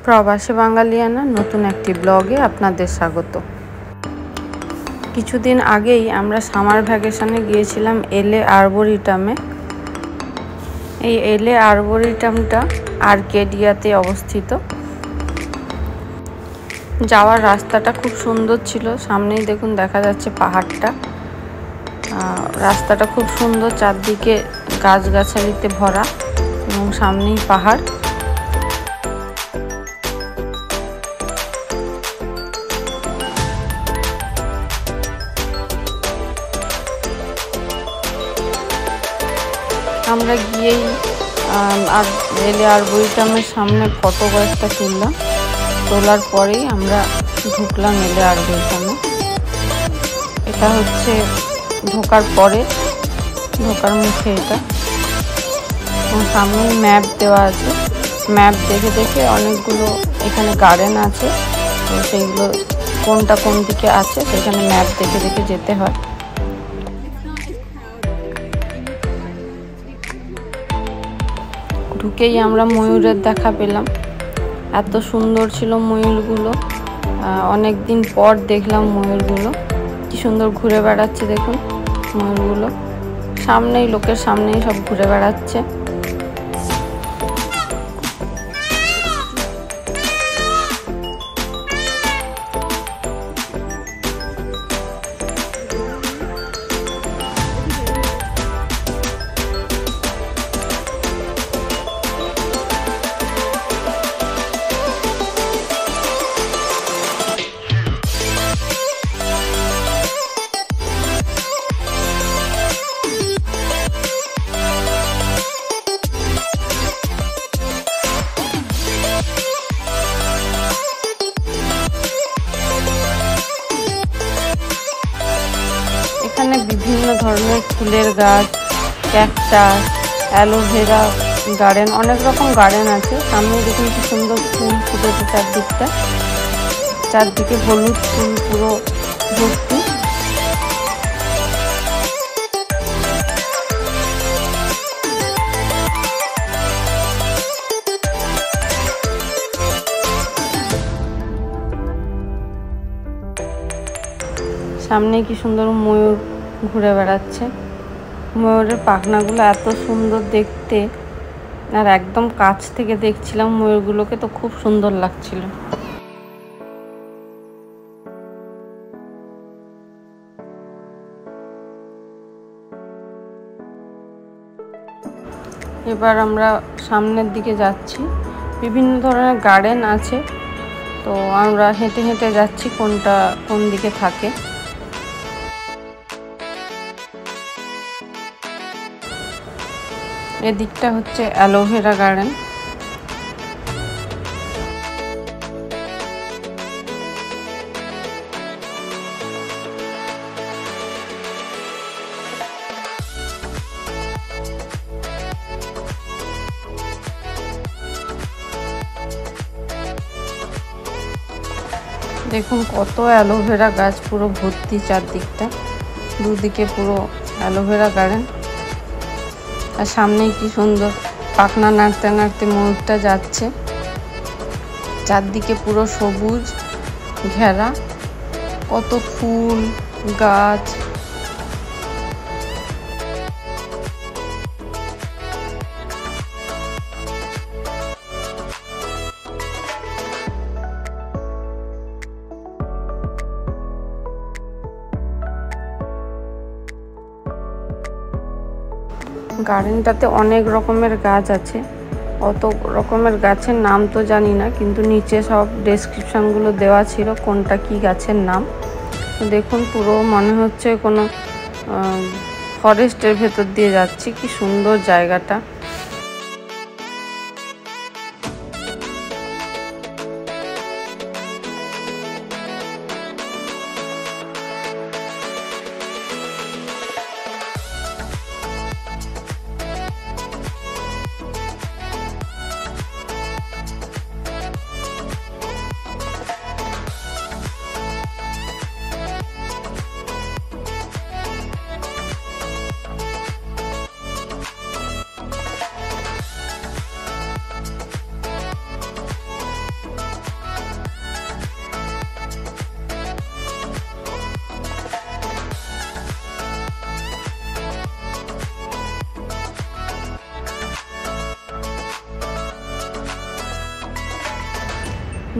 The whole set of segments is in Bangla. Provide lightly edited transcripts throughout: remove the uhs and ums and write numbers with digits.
প্রবাসী বাঙালিয়ানা নতুন একটি ব্লগে আপনাদের স্বাগত। কিছুদিন আগেই আমরা সামার ভ্যাকেশনে গিয়েছিলাম এলএ আর্বোরিটামে। এই এলএ আর্বোরিটামটা আর্কেডিয়াতে অবস্থিত। যাওয়ার রাস্তাটা খুব সুন্দর ছিল, সামনেই দেখুন দেখা যাচ্ছে পাহাড়টা। রাস্তাটা খুব সুন্দর, চারদিকে গাছগাছালিতে ভরা এবং সামনেই পাহাড়। আমরা গিয়েই এলএ আর্বোরিটামের সামনে ফটো কয়েকটা তুললাম। তোলার পরেই আমরা ঢুকলাম এলএ আর্বোরিটামে। এটা হচ্ছে ঢোকার পরে, ঢোকার মুখে এটা, এবং সামনে ম্যাপ দেওয়া আছে। ম্যাপ দেখে দেখে অনেকগুলো এখানে গার্ডেন আছে, তো সেইগুলো কোনটা কোন দিকে আছে সেখানে ম্যাপ দেখে দেখে যেতে হয়। ঢুকেই আমরা ময়ূরের দেখা পেলাম। এত সুন্দর ছিল ময়ূরগুলো, অনেক দিন পর দেখলাম ময়ূরগুলো। কি সুন্দর ঘুরে বেড়াচ্ছে দেখুন ময়ূরগুলো, সামনেই, লোকের সামনেই সব ঘুরে বেড়াচ্ছে। এখানে বিভিন্ন ধরনের ফুলের গাছ, ক্যাকটাস, অ্যালোভেরা গার্ডেন, অনেক রকম গার্ডেন আছে। সামনে দেখুন কি সুন্দর ফুল ফুটেছে চারদিকটা, চারদিকে হলুদ ফুল পুরো ভর্তি। সামনে কি সুন্দর ময়ূর ঘুরে বেড়াচ্ছে। ময়ূরের পাখনাগুলো এত সুন্দর দেখতে, আর একদম কাছ থেকে দেখছিলাম ময়ূরগুলোকে, তো খুব সুন্দর লাগছিল। এবার আমরা সামনের দিকে যাচ্ছি। বিভিন্ন ধরনের গার্ডেন আছে, তো আমরা হেঁটে হেঁটে যাচ্ছি কোনটা কোন দিকে থাকে। এদিকটা হচ্ছে অ্যালোভেরা গার্ডেন। দেখুন কত অ্যালোভেরা গাছ, পুরো ভর্তি চারদিকটা, দুদিকে পুরো অ্যালোভেরা গার্ডেন। আর সামনেই কি সুন্দর পাখনা নাড়তে নাড়তে ময়ূরটা যাচ্ছে। চারদিকে পুরো সবুজ ঘেরা, কত ফুল গাছ। গার্ডেনটাতে অনেক রকমের গাছ আছে, অত রকমের গাছের নাম তো জানি না, কিন্তু নিচে সব ডেসক্রিপশানগুলো দেওয়া ছিল কোনটা কি গাছের নাম। দেখুন পুরো মনে হচ্ছে কোনো ফরেস্টের ভেতর দিয়ে যাচ্ছি। কি সুন্দর জায়গাটা।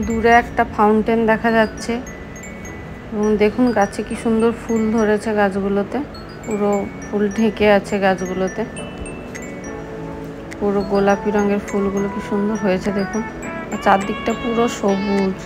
দূরে একটা ফাউন্টেন দেখা যাচ্ছে এবং দেখুন গাছে কি সুন্দর ফুল ধরেছে, গাছগুলোতে পুরো ফুল ঢেকে আছে, গাছগুলোতে পুরো গোলাপি রঙের ফুলগুলো কি সুন্দর হয়েছে দেখুন, আর চারদিকটা পুরো সবুজ।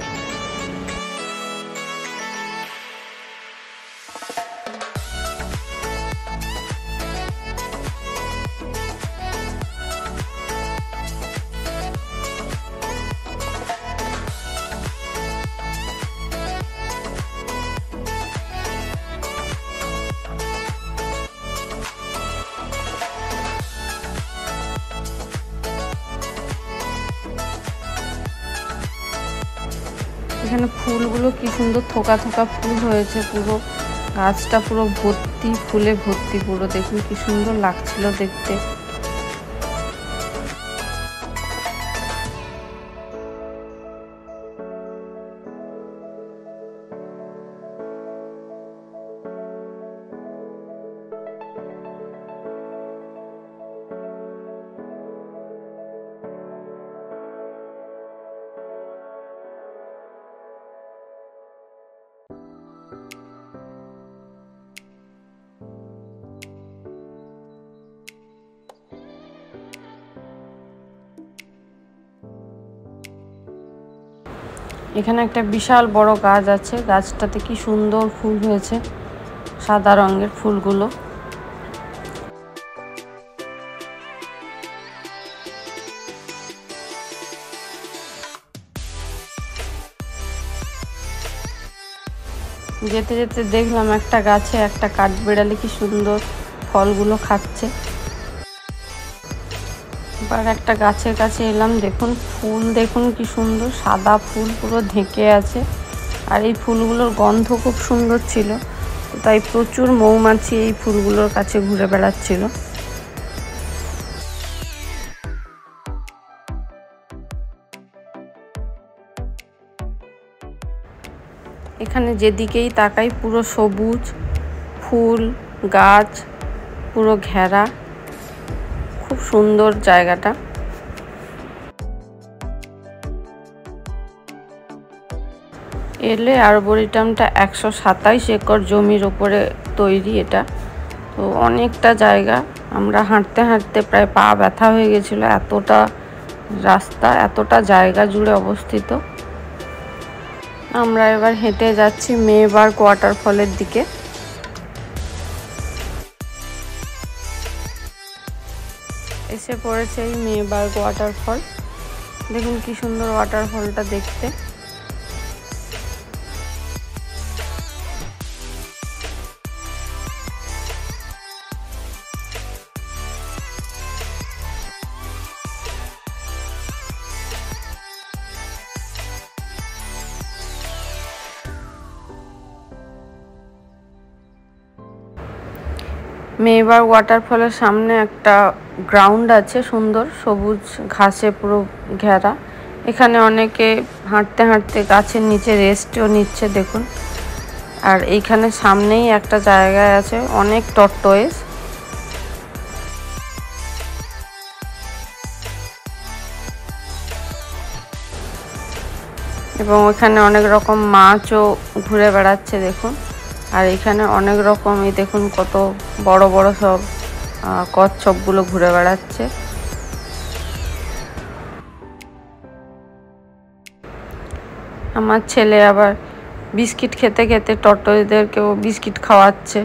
এখানে ফুলগুলো কি সুন্দর থোকা থোকা ফুল হয়েছে, পুরো গাছটা পুরো ভর্তি, ফুলে ভর্তি পুরো, দেখুন কি সুন্দর লাগছিল দেখতে। এখানে একটা বিশাল বড় গাছ আছে, গাছটাতে কি সুন্দর ফুল হয়েছে, সাদা রঙের ফুলগুলো। যেতে যেতে দেখলাম একটা গাছে একটা কাঠবিড়ালি কি সুন্দর ফলগুলো খাচ্ছে। এবার একটা গাছের কাছে এলাম, দেখুন ফুল, দেখুন কি সুন্দর সাদা ফুল পুরো ঢেকে আছে, আর এই ফুলগুলোর গন্ধ খুব সুন্দর ছিল, তাই প্রচুর মৌমাছি এই ফুলগুলোর কাছে ঘুরে বেড়াচ্ছিল। এখানে যেদিকেই তাকাই পুরো সবুজ, ফুল গাছ পুরো ঘেরা, খুব সুন্দর জায়গাটা। এলে আর্বোরিটামটা 127 একর জমির ওপরে তৈরি এটা, তো অনেকটা জায়গা। আমরা হাঁটতে হাঁটতে প্রায় পা ব্যথা হয়ে গেছিলো, এতটা রাস্তা, এতটা জায়গা জুড়ে অবস্থিত। আমরা এবার হেঁটে যাচ্ছি মেবার্গ ওয়াটারফলের দিকে। এসে পড়েছে এই মেবার্গ ওয়াটারফল, দেখুন কি সুন্দর ওয়াটারফলটা দেখতে। মেবার্গ ওয়াটারফলের সামনে একটা গ্রাউন্ড আছে, সুন্দর সবুজ ঘাসে পুরো ঘেরা। এখানে অনেকে হাঁটতে হাঁটতে গাছের নিচে রেস্টও নিচ্ছে দেখুন। আর এইখানে সামনেই একটা জায়গায় আছে অনেক টর্টয়েস, এবং ওখানে অনেক রকম মাছও ঘুরে বেড়াচ্ছে দেখুন। আর এখানে অনেক রকম, এই দেখুন কত বড় বড় সব কচ্ছপগুলো ঘুরে বেড়াচ্ছে। আমার ছেলে আবার বিস্কিট খেতে খেতে টর্টয়েসদেরকেও বিস্কিট খাওয়াচ্ছে।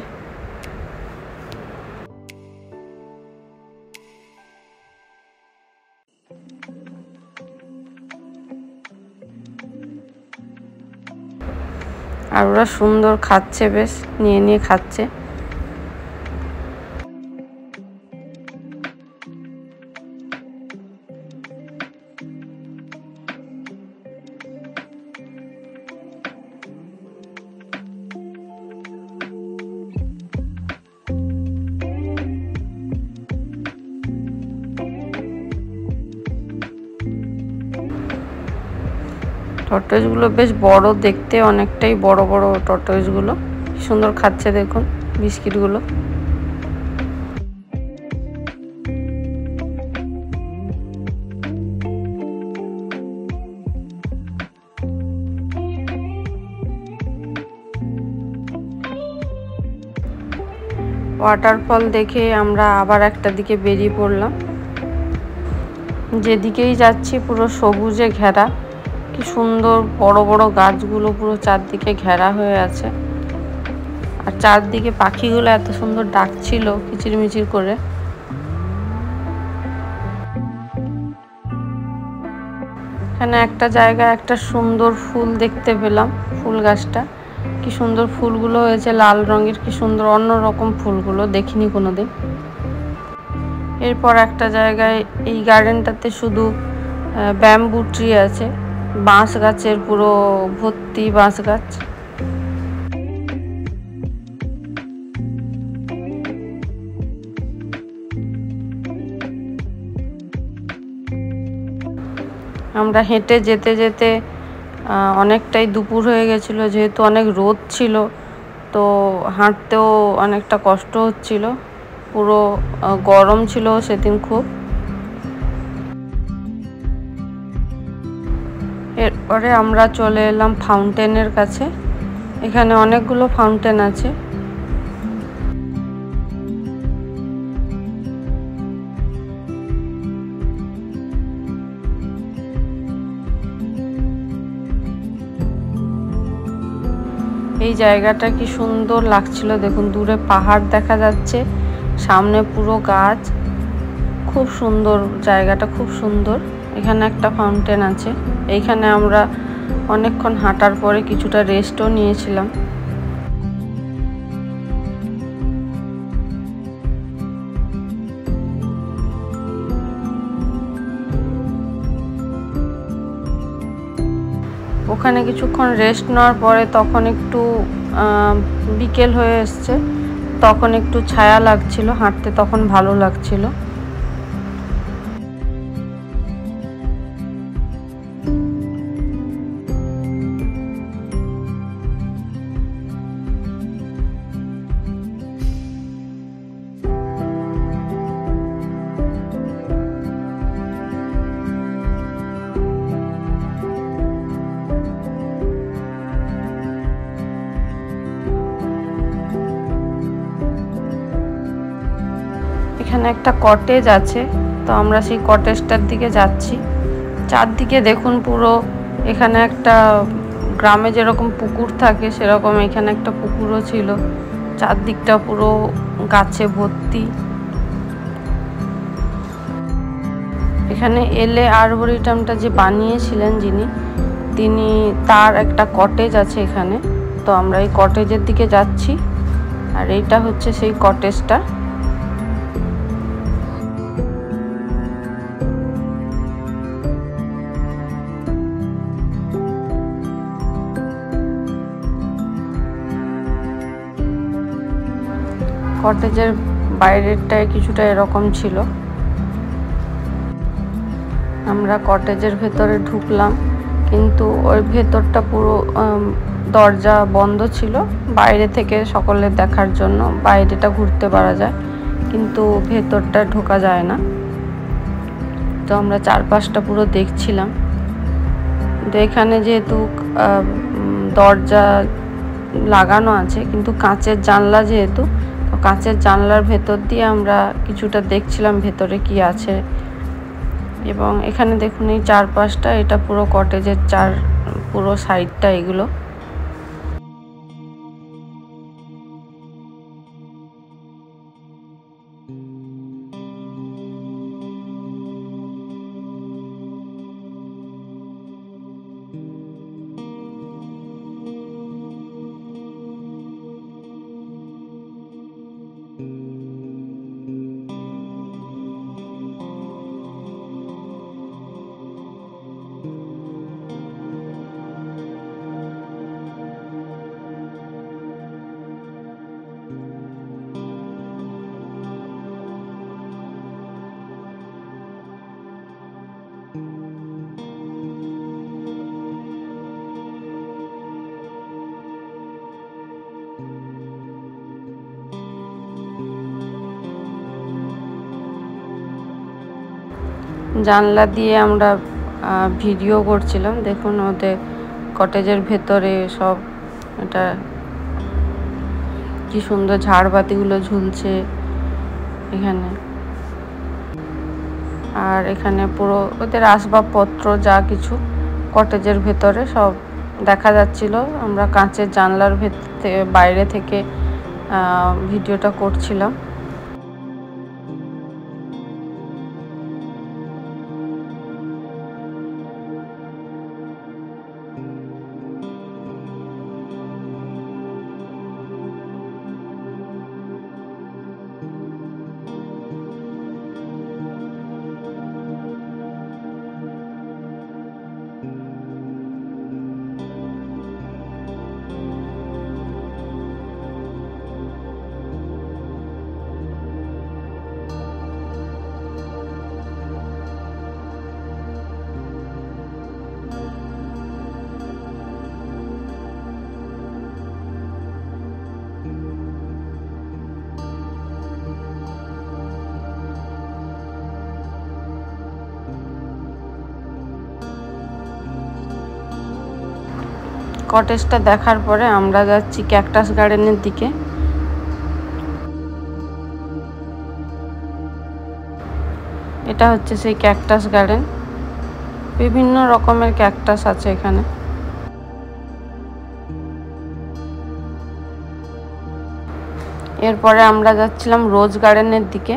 আর ওরা সুন্দর খাচ্ছে, বেশ নিয়ে নিয়ে খাচ্ছে। টর্টয়েসগুলো বেশ বড় দেখতে, অনেকটাই বড় বড় টর্টয়েসগুলো, সুন্দর খাচ্ছে দেখুন বিস্কিটগুলো। ওয়াটারফল দেখে আমরা আবার একটা দিকে বেরিয়ে পড়লাম। যেদিকেই যাচ্ছি পুরো সবুজে ঘেরা, কি সুন্দর বড় বড় গাছগুলো পুরো চারদিকে ঘেরা হয়ে আছে। আর চারদিকে পাখিগুলো এত সুন্দর ডাকছিল কিচিরমিচির করে। এখানে একটা জায়গায় একটা সুন্দর ফুল দেখতে পেলাম, ফুল গাছটা কি সুন্দর ফুলগুলো হয়েছে লাল রঙের, কি সুন্দর অন্যরকম ফুলগুলো, দেখিনি কোনোদিন। এরপর একটা জায়গায় এই গার্ডেনটাতে শুধু ব্যাম্বু ট্রি আছে, বাঁশ গাছের পুরো ভর্তি বাঁশ গাছ। আমরা হেঁটে যেতে যেতে অনেকটাই দুপুর হয়ে গেছিলো, যেহেতু অনেক রোদ ছিল তো হাঁটতেও অনেকটা কষ্ট হচ্ছিল, পুরো গরম ছিল সেদিন খুব। এরপরে আমরা চলে এলাম ফাউন্টেনের কাছে। এখানে অনেকগুলো ফাউন্টেন আছে। এই জায়গাটা কি সুন্দর লাগছিল, দেখুন দূরে পাহাড় দেখা যাচ্ছে, সামনে পুরো গাছ, খুব সুন্দর জায়গাটা, খুব সুন্দর। এখানে একটা ফাউন্টেন আছে। এইখানে আমরা অনেকক্ষণ হাঁটার পরে কিছুটা রেস্টও নিয়েছিলাম। ওখানে কিছুক্ষণ রেস্ট নেওয়ার পরে তখন একটু বিকেল হয়ে এসছে, তখন একটু ছায়া লাগছিল হাঁটতে, তখন ভালো লাগছিল। এখানে একটা কটেজ আছে, তো আমরা সেই কটেজটার দিকে যাচ্ছি। চারদিকে দেখুন পুরো, এখানে একটা গ্রামে যেরকম পুকুর থাকে সেরকম এখানে একটা পুকুরও ছিল, চারদিকটা পুরো গাছে ভর্তি। এখানে এলে আর্বোরিটামটা যে বানিয়েছিলেন তিনি তার একটা কটেজ আছে এখানে, তো আমরা এই কটেজের দিকে যাচ্ছি। আর এইটা হচ্ছে সেই কটেজটা। কটেজের বাইরেরটায় কিছুটা এরকম ছিল। আমরা কটেজের ভেতরে ঢুকলাম, কিন্তু ওই ভেতরটা পুরো দরজা বন্ধ ছিল বাইরে থেকে সকলের দেখার জন্য। বাইরেটা ঘুরতে পারা যায়, কিন্তু ভেতরটা ঢোকা যায় না। তো আমরা চারপাশটা পুরো দেখছিলাম। তো এখানে যেহেতু দরজা লাগানো আছে, কিন্তু কাঁচের জানলা যেহেতু, তো কাঁচের জানলার ভেতর দিয়ে আমরা কিছুটা দেখছিলাম ভেতরে কি আছে। এবং এখানে দেখুন এই চারপাশটা, এটা পুরো কটেজের পুরো সাইডটা এগুলো। জানলা দিয়ে আমরা ভিডিও করছিলাম। দেখুন ওদের কটেজের ভেতরে সব, এটা কি সুন্দর ঝাড়বাতিগুলো ঝুলছে এখানে। আর এখানে পুরো ওদের আসবাবপত্র যা কিছু কটেজের ভেতরে সব দেখা যাচ্ছিল। আমরা কাঁচের জানলার বাইরে থেকে ভিডিওটা করছিলাম। কটেজটা দেখার পরে আমরা যাচ্ছি ক্যাকটাস গার্ডেনের দিকে। এটা হচ্ছে সেই ক্যাকটাস গার্ডেন, বিভিন্ন রকমের ক্যাকটাস আছে এখানে। এরপরে আমরা যাচ্ছিলাম রোজ গার্ডেনের দিকে।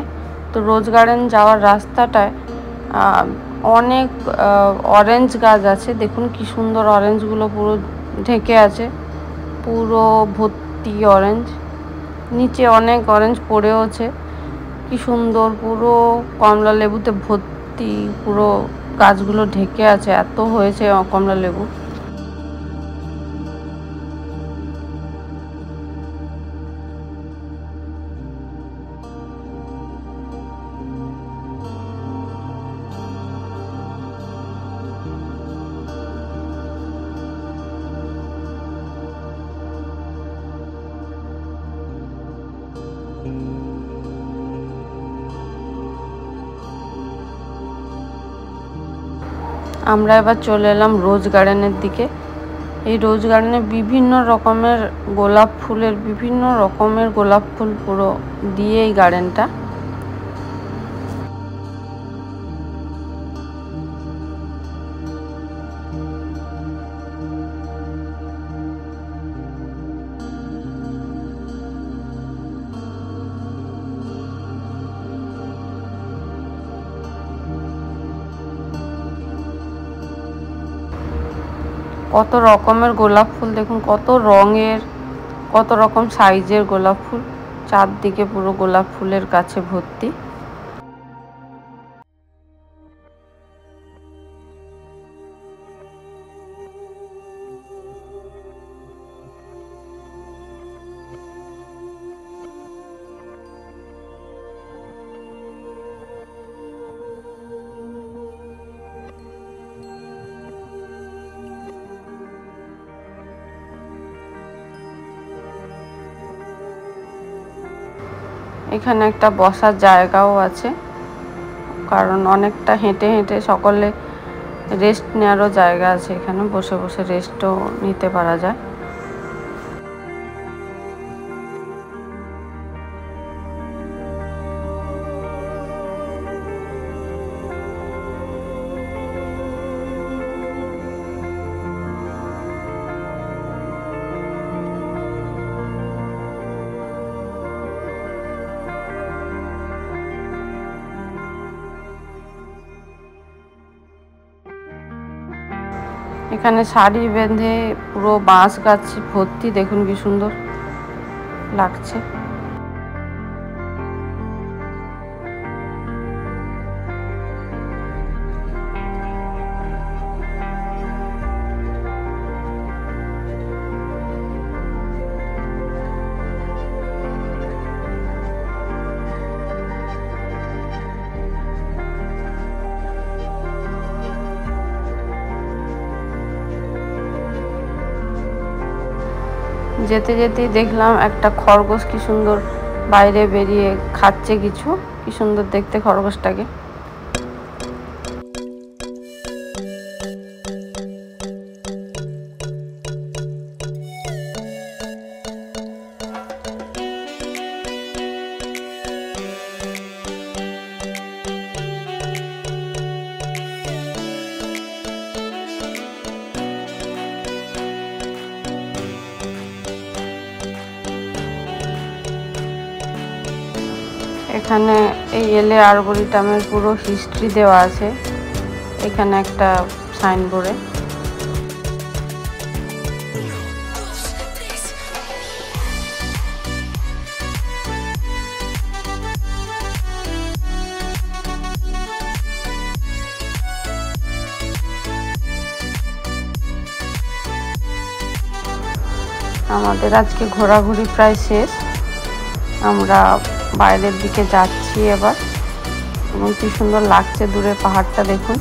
তো রোজ গার্ডেন যাওয়ার রাস্তাটায় অনেক অরেঞ্জ গাছ আছে। দেখুন কি সুন্দর অরেঞ্জগুলো পুরো ঢেকে আছে, পুরো ভর্তি অরেঞ্জ। নিচে অনেক অরেঞ্জ পড়েও আছে, কি সুন্দর পুরো কমলা লেবুতে ভর্তি, পুরো গাছগুলো ঢেকে আছে, এত হয়েছে কমলা লেবু। আমরা এবার চলে এলাম রোজ গার্ডেনের দিকে। এই রোজ গার্ডেনে বিভিন্ন রকমের গোলাপ ফুল পুরো দিয়ে এই গার্ডেনটা। কত রকমের গোলাপ ফুল দেখুন, কত রঙের, কত রকম সাইজের গোলাপ ফুল, চারদিকে পুরো গোলাপ ফুলের গাছে ভর্তি। এখানে একটা বসার জায়গাও আছে, কারণ অনেকটা হেঁটে হেঁটে সকলে রেস্ট নেওয়ারও জায়গা আছে। এখানে বসে বসে রেস্টও নিতে পারা যায়। এখানে শাড়ি বেঁধে পুরো বাঁশ গাছ ভর্তি, দেখুন কি সুন্দর লাগছে। যেতে যেতেই দেখলাম একটা খরগোশ কি সুন্দর বাইরে বেরিয়ে খাচ্ছে কিছু, কি সুন্দর দেখতে খরগোশটাকে। এখানে এই এলে আর্বরিটামের পুরো হিস্ট্রি দেওয়া আছে এখানে একটা সাইনবোর্ডে। আমাদের আজকে ঘোরাঘুরি প্রায় শেষ, আমরা বাইরের দিকে যাচ্ছি এবার। এবং কি সুন্দর লাগছে দূরে পাহাড়টা দেখুন।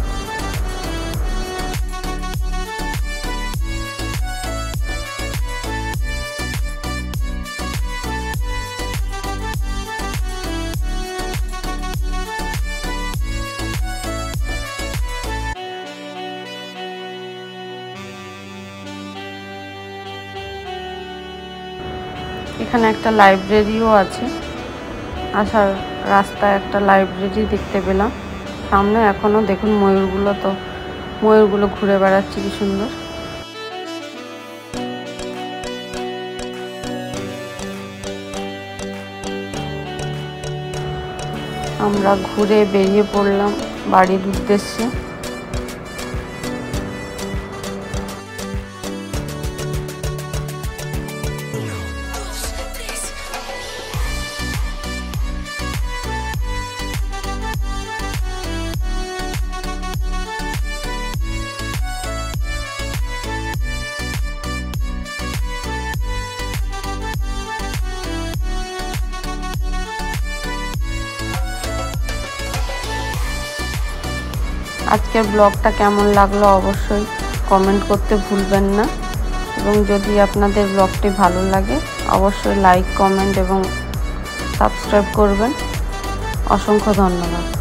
এখানে একটা লাইব্রেরিও আছে, আসার রাস্তায় একটা লাইব্রেরি দেখতে পেলাম সামনে। এখনো দেখুন ময়ূরগুলো ঘুরে বেড়াচ্ছে কি সুন্দর। আমরা ঘুরে বেরিয়ে পড়লাম বাড়ির উদ্দেশ্যে। আজকের ব্লগটা কেমন লাগলো অবশ্যই কমেন্ট করতে ভুলবেন না। এবং যদি আপনাদের ব্লগটি ভালো লাগে অবশ্যই লাইক, কমেন্ট এবং সাবস্ক্রাইব করবেন। অসংখ্য ধন্যবাদ।